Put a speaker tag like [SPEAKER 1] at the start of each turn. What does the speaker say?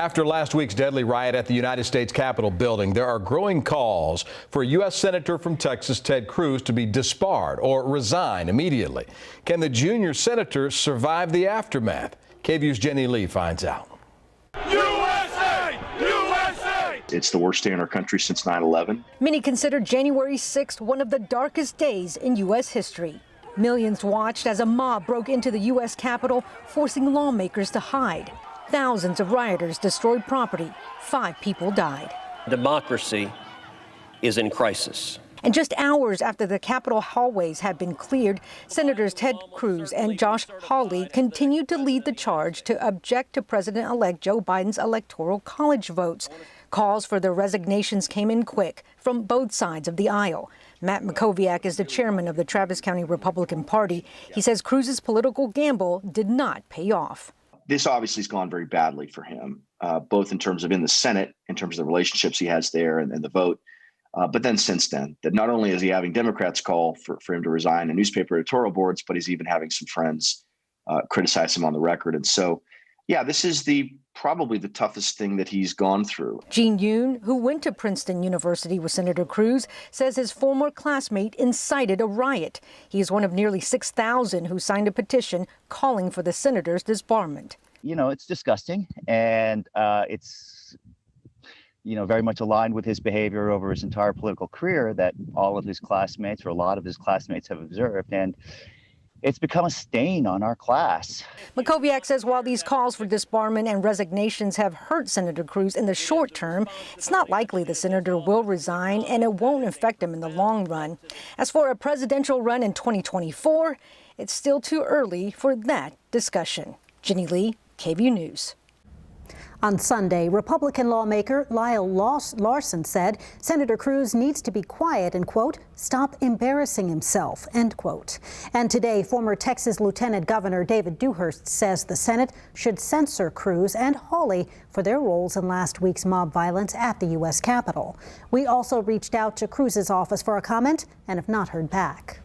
[SPEAKER 1] After last week's deadly riot at the United States Capitol building, there are growing calls for U.S. Senator from Texas Ted Cruz to be disbarred or resign immediately. Can the junior senator survive the aftermath? KVUE's Jenny Lee finds out.
[SPEAKER 2] USA! USA!
[SPEAKER 3] It's the worst day in our country since 9/11.
[SPEAKER 4] Many consider January 6th one of the darkest days in U.S. history. Millions watched as a mob broke into the U.S. Capitol, forcing lawmakers to hide. Thousands of rioters destroyed property. 5 people died.
[SPEAKER 5] Democracy is in crisis.
[SPEAKER 4] And just hours after the Capitol hallways had been cleared, Senators Ted Cruz and Josh Hawley continued to lead the charge to object to President-elect Joe Biden's Electoral College votes. Calls for their resignations came in quick from both sides of the aisle. Matt Mackowiak is the chairman of the Travis County Republican Party. He says Cruz's political gamble did not pay off.
[SPEAKER 3] This obviously has gone very badly for him, both in terms of in the Senate, in terms of the relationships he has there and the vote. But then since then, that not only is he having Democrats call for him to resign and newspaper editorial boards, but he's even having some friends criticize him on the record. And so, yeah, this is probably the toughest thing that he's gone through.
[SPEAKER 4] Gene Yoon, who went to Princeton University with Senator Cruz, says his former classmate incited a riot. He is one of nearly 6,000 who signed a petition calling for the senator's disbarment.
[SPEAKER 6] You know, it's disgusting, and it's, you know, very much aligned with his behavior over his entire political career that all of his classmates, or a lot of his classmates, have observed. And it's become a stain on our class.
[SPEAKER 4] Mackowiak says while these calls for disbarment and resignations have hurt Senator Cruz in the short term, it's not likely the senator will resign, and it won't affect him in the long run. As for a presidential run in 2024, it's still too early for that discussion. Jenny Lee, KVUE News.
[SPEAKER 7] On Sunday, Republican lawmaker Lyle Larson said Senator Cruz needs to be quiet and, quote, stop embarrassing himself, end quote. And today, former Texas Lieutenant Governor David Dewhurst says the Senate should censor Cruz and Hawley for their roles in last week's mob violence at the U.S. Capitol. We also reached out to Cruz's office for a comment and have not heard back.